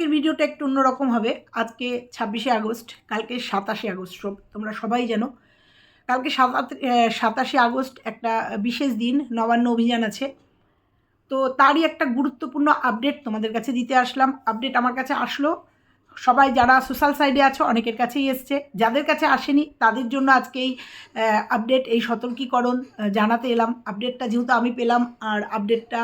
আজকের ভিডিওটা একটু অন্যরকম হবে। আজকে 26শে আগস্ট, কালকে 27শে আগস্ট। তোমরা সবাই জানো কালকে 27শে আগস্ট একটা বিশেষ দিন, নবান্ন অভিযান আছে। তো তারই একটা গুরুত্বপূর্ণ আপডেট তোমাদের কাছে দিতে আসলাম। আপডেট আমার কাছে আসলো, সবাই যারা সোশ্যাল সাইডে আছো অনেকের কাছেই এসছে, যাদের কাছে আসেনি তাদের জন্য আজকে এই আপডেট, এই সতর্কীকরণ জানাতে এলাম। আপডেটটা যেহেতু আমি পেলাম আর আপডেটটা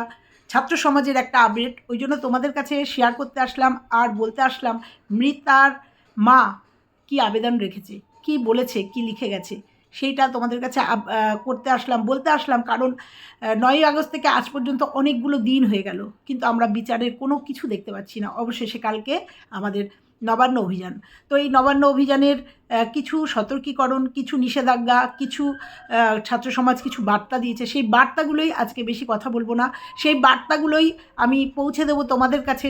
ছাত্র সমাজের একটা আপডেট, ওই জন্য তোমাদের কাছে শেয়ার করতে আসলাম আর বলতে আসলাম মৃতার মা কি আবেদন রেখেছে, কি বলেছে, কি লিখে গেছে, সেইটা তোমাদের কাছে করতে আসলাম, বলতে আসলাম। কারণ 9ই আগস্ট থেকে আজ পর্যন্ত অনেকগুলো দিন হয়ে গেল, কিন্তু আমরা বিচারের কোনো কিছু দেখতে পাচ্ছি না। অবশেষে কালকে আমাদের নবান্ন অভিযান। তো এই নবান্ন অভিযানের কিছু সতর্কীকরণ, কিছু নিষেধাজ্ঞা, কিছু ছাত্র সমাজ কিছু বার্তা দিয়েছে। সেই বার্তাগুলোই আজকে বেশি কথা বলবো না, সেই বার্তাগুলোই আমি পৌঁছে দেবো তোমাদের কাছে,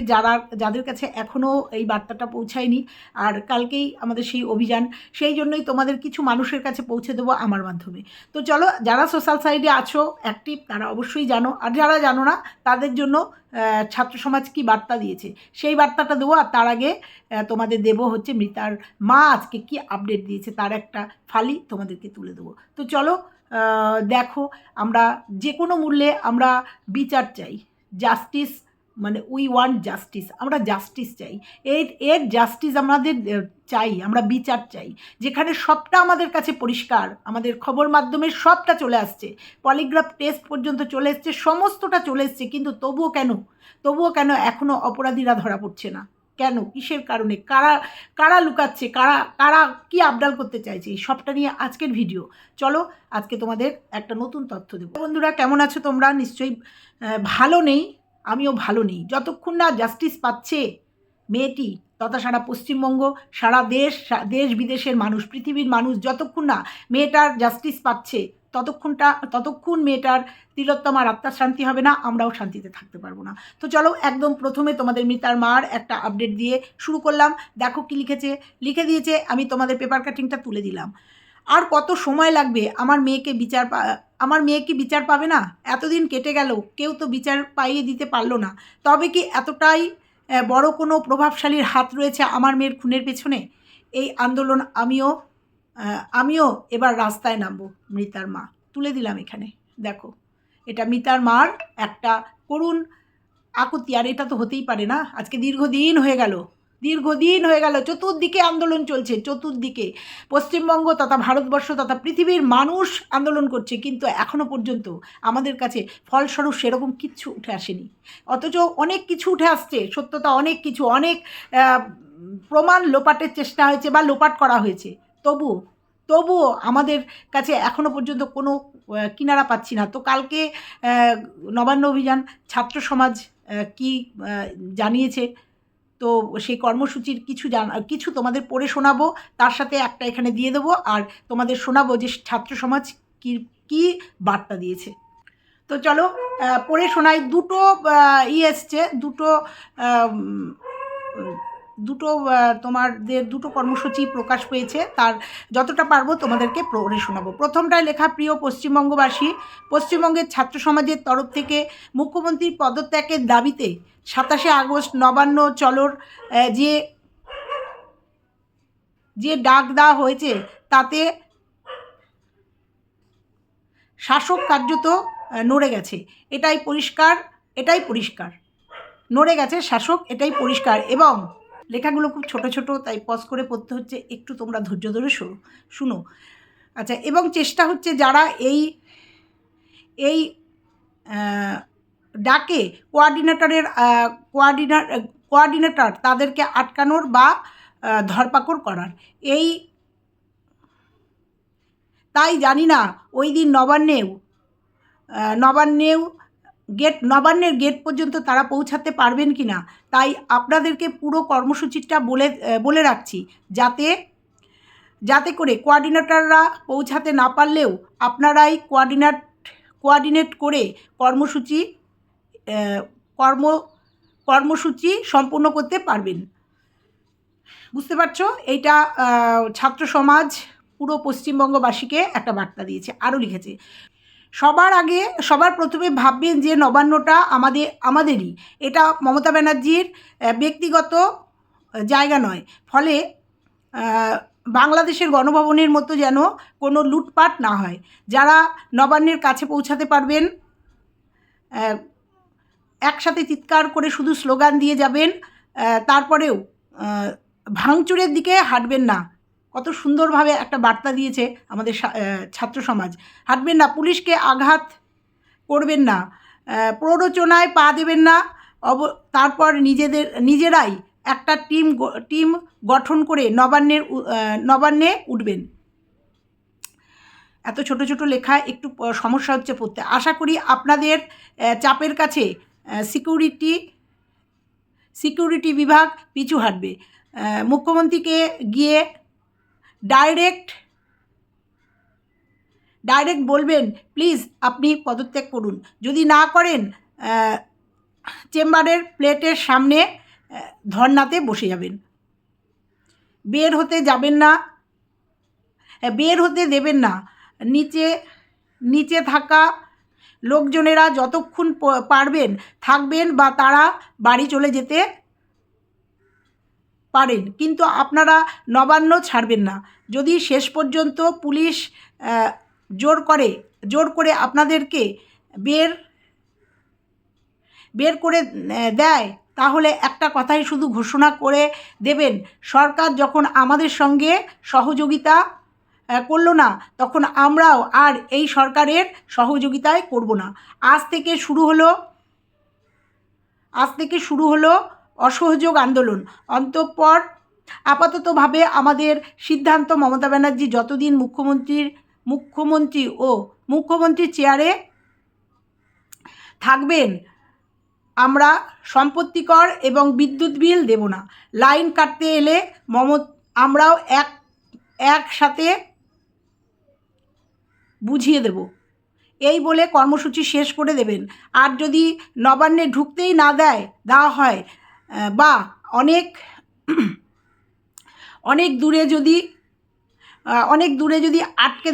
যাদের কাছে এখনও এই বার্তাটা পৌঁছায়নি। আর কালকেই আমাদের সেই অভিযান, সেই জন্যই তোমাদের কিছু মানুষের কাছে পৌঁছে দেবো আমার মাধ্যমে। তো চলো, যারা সোশ্যাল সাইডে আছো অ্যাক্টিভ তারা অবশ্যই জানো, আর যারা জানো না তাদের জন্য ছাত্র সমাজ কী বার্তা দিয়েছে সেই বার্তাটা দেবো। আর তার আগে তোমাদের দেবো হচ্ছে মৃতার মা আজকে কি আপডেট দিয়েছে, তার একটা ফালি তোমাদেরকে তুলে দেবো। তো চলো দেখো, আমরা যে কোনো মূল্যে আমরা বিচার চাই, জাস্টিস, মানে উই ওয়ান্ট জাস্টিস, আমরা জাস্টিস চাই। এর জাস্টিস আমাদের চাই, আমরা বিচার চাই, যেখানে সবটা আমাদের কাছে পরিষ্কার, আমাদের খবর মাধ্যমে সবটা চলে আসছে, পলিগ্রাফ টেস্ট পর্যন্ত চলে এসছে, সমস্তটা চলে এসছে, কিন্তু তবুও কেন এখনও অপরাধীরা ধরা পড়ছে না? কেন, কিসের কারণে, কারা লুকাচ্ছে, কারা কি আবডাল করতে চাইছে, সবটা নিয়ে আজকের ভিডিও। চলো আজকে তোমাদের একটা নতুন তথ্য দেবো। বন্ধুরা কেমন আছো তোমরা? নিশ্চয়ই ভালো নেই, আমিও ভালো নেই। যতক্ষণ না জাস্টিস পাচ্ছে মেয়েটি, তথা সারা পশ্চিমবঙ্গ, সারা দেশ বিদেশের মানুষ, পৃথিবীর মানুষ, যতক্ষণ না মেয়েটার জাস্টিস পাচ্ছে ততক্ষণ মেয়েটার তিলোত্তমার আত্মার শান্তি হবে না, আমরাও শান্তিতে থাকতে পারবো না। তো চলো একদম প্রথমে তোমাদের মৃতার মার একটা আপডেট দিয়ে শুরু করলাম। দেখো কি লিখে দিয়েছে, আমি তোমাদের পেপার কাটিংটা তুলে দিলাম। আর কত সময় লাগবে আমার মেয়ে কি বিচার পাবে না? এতদিন কেটে গেল, কেউ তো বিচার পাইয়ে দিতে পারলো না। তবে কি এতটাই বড় কোনো প্রভাবশালীর হাত রয়েছে আমার মেয়ের খুনের পেছনে? এই আন্দোলন আমিও এবার রাস্তায় নামবো। মৃতার মা তুলে দিলাম এখানে, দেখো এটা মৃতার মার একটা করুণ আকুতি। আর এটা তো হতেই পারে না, আজকে দীর্ঘদিন হয়ে গেল, চতুর্দিকে আন্দোলন চলছে, চতুর্দিকে পশ্চিমবঙ্গ তথা ভারতবর্ষ তথা পৃথিবীর মানুষ আন্দোলন করছে, কিন্তু এখনও পর্যন্ত আমাদের কাছে ফলস্বরূপ সেরকম কিচ্ছু উঠে আসেনি। অথচ অনেক কিছু উঠে আসছে, সত্যতা অনেক কিছু, অনেক প্রমাণ লোপাটের চেষ্টা হয়েছে বা লোপাট করা হয়েছে, তবুও আমাদের কাছে এখনও পর্যন্ত কোনো কিনারা পাচ্ছি না। তো কালকে নবান্ন অভিযান, ছাত্র সমাজ কি জানিয়েছে, তো সেই কর্মসূচির কিছু তোমাদের পড়ে শোনাবো, তার সাথে একটা এখানে দিয়ে দেবো, আর তোমাদের শোনাবো যে ছাত্র সমাজ কি বার্তা দিয়েছে। তো চলো পড়ে শোনাই। দুটো এসছে, দুটো তোমাদের দুটো কর্মসূচি প্রকাশ পেয়েছে, তার যতটা পারবো তোমাদেরকে পড়ে শোনাবো। প্রথমটায় লেখা, প্রিয় পশ্চিমবঙ্গবাসী, পশ্চিমবঙ্গের ছাত্র সমাজের তরফ থেকে মুখ্যমন্ত্রীর পদত্যাগের দাবিতে 27শে আগস্ট নবান্ন চলোর যে ডাক দেওয়া হয়েছে, তাতে শাসক কার্যত নড়ে গেছে, এটাই পরিষ্কার নড়ে গেছে শাসক, এটাই পরিষ্কার। এবং লেখাগুলো খুব ছোট ছোট, তাই পজ করে পড়তে হচ্ছে, একটু তোমরা ধৈর্য ধরে শুনো। আচ্ছা, এবং চেষ্টা হচ্ছে যারা এই ডাকে কোয়ার্ডিনেটর তাদেরকে আটকানোর বা ধরপাকড় করার। তাই জানি না ওই দিন নবান্নের গেট পর্যন্ত তারা পৌঁছাতে পারবেন কি না। তাই আপনাদেরকে পুরো কর্মসূচিটা বলে রাখছি, যাতে করে কোয়ার্ডিনেটররা পৌঁছাতে না পারলেও আপনারাই কোয়ার্ডিনেট করে কর্মসূচি সম্পূর্ণ করতে পারবেন। বুঝতে পারছো? এইটা ছাত্র সমাজ পুরো পশ্চিমবঙ্গবাসীকে একটা বার্তা দিয়েছে। আরও লিখেছে, সবার প্রথমে ভাববেন যে নবান্নটা আমাদেরই, এটা মমতা ব্যানার্জির ব্যক্তিগত জায়গা নয়। ফলে বাংলাদেশের গণভবনের মতো যেন কোনো লুটপাট না হয়। যারা নবান্নের কাছে পৌঁছাতে পারবেন, একসাথে চিৎকার করে শুধু স্লোগান দিয়ে যাবেন, তারপরেও ভাঙচুরের দিকে হাঁটবেন না। কত সুন্দরভাবে একটা বার্তা দিয়েছে আমাদের ছাত্র সমাজ। হাঁটবেন না, পুলিশকে আঘাত করবেন না, প্ররোচনায় পা দেবেন না। তারপর নিজেরাই একটা টিম গঠন করে নবান্নে উঠবেন। এত ছোট ছোট লেখা একটু সমস্যা হচ্ছে পড়তে। আশা করি আপনাদের চাপের কাছে সিকিউরিটি বিভাগ পিছু হাঁটবে। মুখ্যমন্ত্রীকে গিয়ে ডাইরেক্ট বলবেন, প্লিজ আপনি পদত্যাগ করুন। যদি না করেন, চেম্বারের প্লেটের সামনে ধর্নাতে বসে যাবেন। বের হতে দেবেন না। নিচে থাকা লোকজনেরা যতক্ষণ পারবেন থাকবেন, বা তারা বাড়ি চলে যেতে পারেন, কিন্তু আপনারা নবান্ন ছাড়বেন না। যদি শেষ পর্যন্ত পুলিশ জোর করে আপনাদেরকে বের করে দেয়, তাহলে একটা কথাই শুধু ঘোষণা করে দেবেন, সরকার যখন আমাদের সঙ্গে সহযোগিতা করলো না, তখন আমরাও আর এই সরকারের সহযোগিতায় করব না। আজ থেকে শুরু হলো অসহযোগ আন্দোলন। অতঃপর আপাততভাবে আমাদের সিদ্ধান্ত, মমতা ব্যানার্জি যতদিন মুখ্যমন্ত্রীর চেয়ারে থাকবেন, আমরা সম্পত্তি কর এবং বিদ্যুৎ বিল দেব না। লাইন কাটতে এলে আমরাও একসাথে বুঝিয়ে দেব, এই বলে কর্মসূচি শেষ করে দেবেন। আর যদি নবান্নে ঢুকতেই না দেওয়া হয়, বা অনেক দূরে যদি আটকে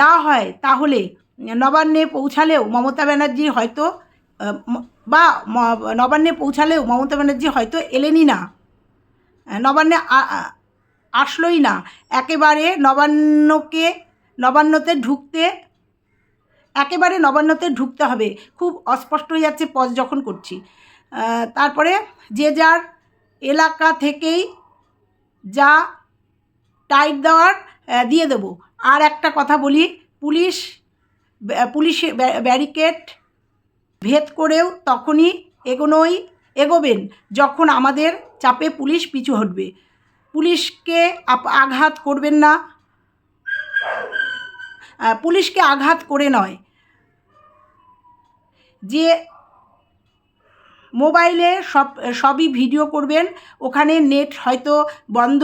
দেওয়া হয়, তাহলে নবান্নে পৌঁছালেও মমতা ব্যানার্জি হয়তো এলেনই না, নবান্নে আসলোই না। একেবারে নবান্নতে ঢুকতে হবে। খুব অস্পষ্ট হয়ে যাচ্ছে পজ যখন করছি। তারপরে যে যার এলাকা থেকেই যা টাইট দেওয়ার দিয়ে দেব। আর একটা কথা বলি, পুলিশে ব্যারিকেড ভেদ করেও তখনই এগোবেন যখন আমাদের চাপে পুলিশ পিছু হটবে। পুলিশকে আঘাত করবেন না, পুলিশকে আঘাত করে নয়। যে মোবাইলে সবই ভিডিও করবেন, ওখানে নেট হয়তো বন্ধ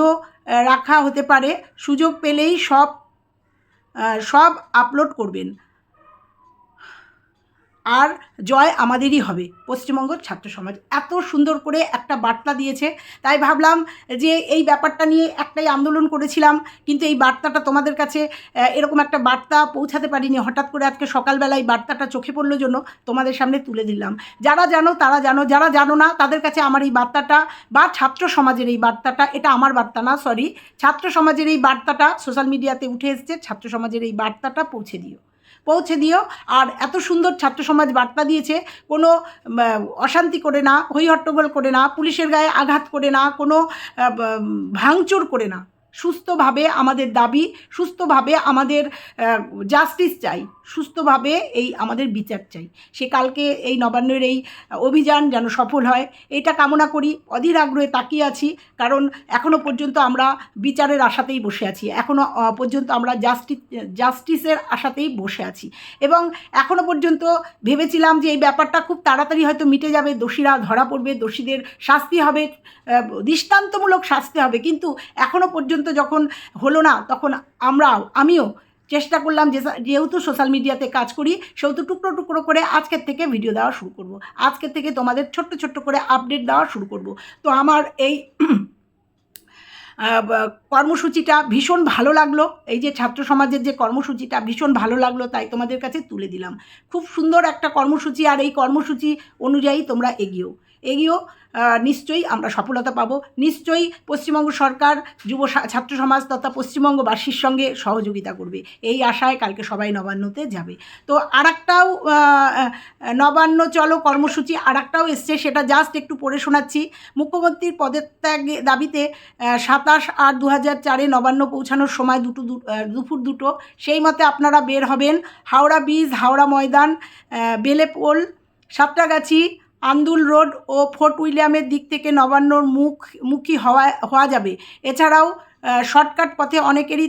রাখা হতে পারে, সুযোগ পেলেই সব আপলোড করবেন। আর জয় আমাদেরই হবে। পশ্চিমবঙ্গ ছাত্র সমাজ এত সুন্দর করে একটা বার্তা দিয়েছে, তাই ভাবলাম যে এই ব্যাপারটা নিয়ে একটাই আন্দোলন করেছিলাম, কিন্তু এই বার্তাটা তোমাদের কাছে এরকম একটা বার্তা পৌঁছাতে পারিনি। হঠাৎ করে আজকে সকালবেলায় বার্তাটা চোখে পড়লো জন্য তোমাদের সামনে তুলে দিলাম। যারা জানো তারা জানো, যারা জানো না তাদের কাছে আমার এই বার্তাটা, বা ছাত্র সমাজের এই বার্তাটা, এটা আমার বার্তা না, সরি, ছাত্র সমাজের এই বার্তাটা সোশ্যাল মিডিয়াতে উঠে এসছে, ছাত্র সমাজের এই বার্তাটা পৌঁছে দিও। আর এত সুন্দর ছাত্র সমাজ বার্তা দিয়েছে, কোনো অশান্তি করে না, হইহট্টগোল করে না, পুলিশের গায়ে আঘাত করে না, কোনো ভাঙচুর করে না। সুস্থভাবে আমাদের দাবি, সুস্থভাবে আমাদের জাস্টিস চাই, সুস্থভাবে এই আমাদের বিচার চাই। সে কালকে এই নবান্নের এই অভিযান যেন সফল হয়, এটা কামনা করি। অধীর আগ্রহে তাকিয়ে আছি, কারণ এখনও পর্যন্ত আমরা বিচারের আশাতেই বসে আছি, এখনও পর্যন্ত আমরা জাস্টিসের আশাতেই বসে আছি। এবং এখনও পর্যন্ত ভেবেছিলাম যে এই ব্যাপারটা খুব তাড়াতাড়ি হয়তো মিটে যাবে, দোষীরা ধরা পড়বে, দোষীদের শাস্তি হবে, দৃষ্টান্তমূলক শাস্তি হবে। কিন্তু এখনও পর্যন্ত যখন হলো না, তখন আমিও চেষ্টা করলাম, যেহেতু সোশ্যাল মিডিয়াতে কাজ করি, সেহেতু টুকরো করে আজকের থেকে ভিডিও দেওয়া শুরু করব, আজকের থেকে তোমাদের ছোট্ট করে আপডেট দেওয়া শুরু করব। তো আমার এই কর্মসূচিটা ভীষণ ভালো লাগলো, এই যে ছাত্র সমাজের যে কর্মসূচিটা ভীষণ ভালো লাগলো, তাই তোমাদের কাছে তুলে দিলাম। খুব সুন্দর একটা কর্মসূচি, আর এই কর্মসূচি অনুযায়ী তোমরা এগিয়েও নিশ্চয়ই আমরা সফলতা পাবো। নিশ্চয়ই পশ্চিমবঙ্গ সরকার ছাত্র সমাজ তথা পশ্চিমবঙ্গবাসীর সঙ্গে সহযোগিতা করবে, এই আশায় কালকে সবাই নবান্নতে যাবে। তো আরেকটাও নবান্ন চলো কর্মসূচি আরেকটাও এসছে, সেটা জাস্ট একটু পড়ে শোনাচ্ছি। মুখ্যমন্ত্রীর পদত্যাগ দাবিতে 27/8/2004 নবান্ন পৌঁছানোর সময় দুপুর 2টো, সেই মতে আপনারা বের হবেন। হাওড়া ব্রিজ, হাওড়া ময়দান, বেলেপোল, সাঁতরাগাছি, আন্দুল রোড ও ফোর্ট উইলিয়ামের দিক থেকে নবান্নর মুখী হওয়া যাবে। এছাড়াও শর্টকাট পথে অনেকেই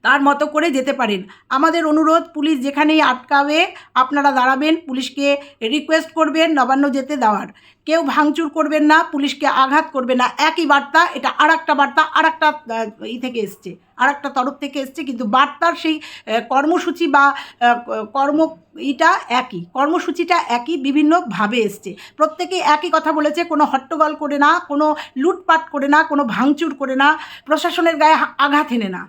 তার মতো করে যেতে পারেন। আমাদের অনুরোধ, পুলিশ যেখানেই আটকাবে আপনারা দাঁড়াবেন, পুলিশকে রিকোয়েস্ট করবেন নবান্ন যেতে দেওয়ার। কেউ ভাঙচুর করবেন না, পুলিশকে আঘাত করবে না। একই বার্তা, এটা আরেকটা বার্তা আরেকটা থেকে এসছে, আরেকটা তরফ থেকে এসছে, কিন্তু বার্তার সেই কর্মসূচি বা কর্মসূচিটা একই, বিভিন্নভাবে এসছে। প্রত্যেকেই একই কথা বলেছে, কোনো হট্টগোল করে না, কোনো লুটপাট করে না, কোনো ভাঙচুর করে না, প্রশাসনের গায়ে আঘাত এনে না,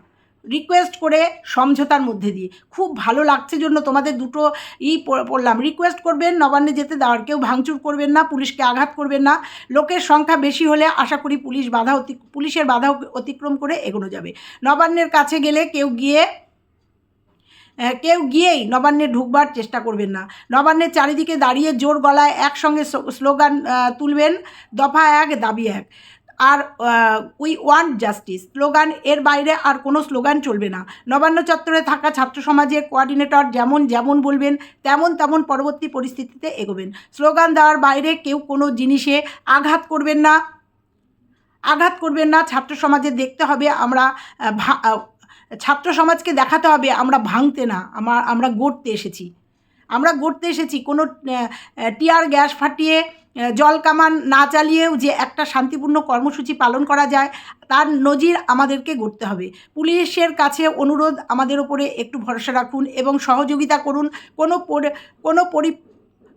রিকোয়েস্ট করে সমঝোতার মধ্যে দিয়ে। খুব ভালো লাগছে জন্য তোমাদের দুটো পড়লাম। রিকোয়েস্ট করবেন নবান্নে যেতে দেওয়ার, কেউ ভাঙচুর করবেন না, পুলিশকে আঘাত করবেন না। লোকের সংখ্যা বেশি হলে আশা করি পুলিশের বাধা অতিক্রম করে এগোনো যাবে। নবান্নের কাছে গেলে কেউ গিয়েই নবান্নে ঢুকবার চেষ্টা করবেন না। নবান্নের চারিদিকে দাঁড়িয়ে জোর গলায় একসঙ্গে স্লোগান তুলবেন, দফা 1 দাবি 1 আর উই ওয়ান্ট জাস্টিস স্লোগান, এর বাইরে আর কোনো স্লোগান চলবে না। নবান্ন চত্বরে থাকা ছাত্র সমাজের কোঅর্ডিনেটর যেমন বলবেন তেমন পরবর্তী পরিস্থিতিতে এগোবেন। স্লোগান দেওয়ার বাইরে কেউ কোনো জিনিসে আঘাত করবেন না। ছাত্র সমাজে দেখতে হবে ছাত্র সমাজকে দেখাতে হবে আমরা ভাঙতে না, আমরা গড়তে এসেছি। কোনো টিয়ার গ্যাস ফাটিয়ে জল কামান না চালিয়েও যে একটা শান্তিপূর্ণ কর্মসূচি পালন করা যায়, তার নজির আমাদেরকে গড়তে হবে। পুলিশের কাছে অনুরোধ, আমাদের ওপরে একটু ভরসা রাখুন এবং সহযোগিতা করুন। কোনো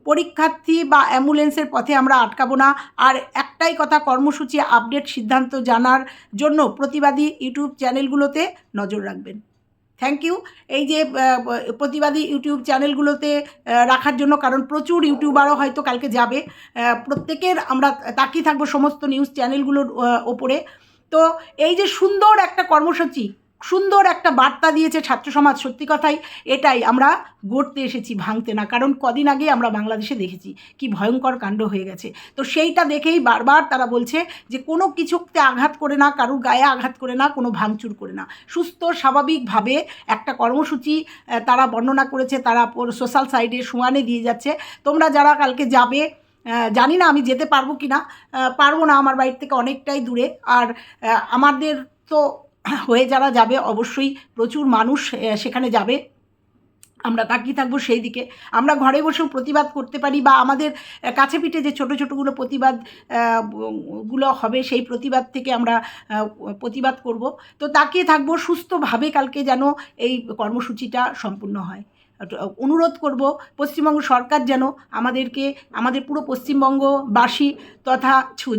পরীক্ষার্থী বা অ্যাম্বুলেন্সের পথে আমরা আটকাবো না। আর একটাই কথা, কর্মসূচি আপডেট সিদ্ধান্ত জানার জন্য প্রতিবাদী ইউটিউব চ্যানেলগুলোতে নজর রাখবেন। Thank you. এই যে প্রতিবাদী ইউটিউব চ্যানেলগুলোতে রাখার জন্য, কারণ প্রচুর ইউটিউবারও হয়তো কালকে যাবে, প্রত্যেকের আমরা তাকিয়ে থাকবো সমস্ত নিউজ চ্যানেলগুলোর ওপরে। তো এই যে সুন্দর একটা কর্মসূচি, সুন্দর একটা বার্তা দিয়েছে ছাত্র সমাজ, সত্যি কথাই এটাই, আমরা গড়তে এসেছি, ভাঙতে না। কারণ কদিন আগে আমরা বাংলাদেশে দেখেছি কি ভয়ঙ্কর কাণ্ড হয়ে গেছে। তো সেইটা দেখেই বারবার তারা বলছে যে কোনো কিছুতে আঘাত করে না, কারুর গায়ে আঘাত করে না, কোনো ভাঙচুর করে না, সুস্থ স্বাভাবিকভাবে একটা কর্মসূচি তারা বর্ণনা করেছে, তারা সোশ্যাল সাইডে সমানে দিয়ে যাচ্ছে। তোমরা যারা কালকে যাবে, জানি না আমি যেতে পারবো কি না, পারবো না, আমার বাড়ির থেকে অনেকটাই দূরে। আর আমাদের তো হয়ে যারা যাবে অবশ্যই প্রচুর মানুষ সেখানে যাবে, আমরা তাকিয়ে থাকবো সেই দিকে। আমরা ঘরে বসেও প্রতিবাদ করতে পারি, বা আমাদের কাছে পিঠে যে ছোটো প্রতিবাদ গুলো হবে, সেই প্রতিবাদ থেকে আমরা প্রতিবাদ করব। তো তাকিয়ে থাকবো সুস্থভাবে কালকে যেন এই কর্মসূচিটা সম্পূর্ণ হয়। অনুরোধ করব পশ্চিমবঙ্গ সরকার যেন আমাদের পুরো পশ্চিমবঙ্গবাসী তথা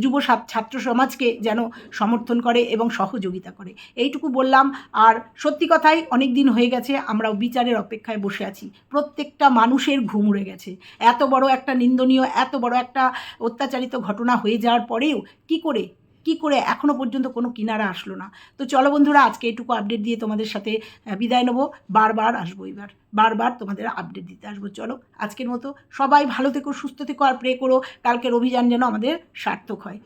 যুব ছাত্র সমাজকে যেন সমর্থন করে এবং সহযোগিতা করে। এইটুকু বললাম। আর সত্যি কথাই অনেক দিন হয়ে গেছে আমরাও বিচারের অপেক্ষায় বসে আছি। প্রত্যেকটা মানুষের ঘুম উড়ে গেছে। এত বড় একটা নিন্দনীয়, এত বড় একটা অত্যাচারিত ঘটনা হয়ে যাওয়ার পরেও কি করে এখনও পর্যন্ত কোনো কিনারা আসলো না। তো চলো বন্ধুরা, আজকে এটুকু আপডেট দিয়ে তোমাদের সাথে বিদায় নেবো। বারবার আসবো, বারবার তোমাদের আপডেট দিতে আসবো। চলো আজকের মতো সবাই ভালো থেকো, সুস্থ থেকো, আর প্রে করো কালকের অভিযান যেন আমাদের সার্থক হয়।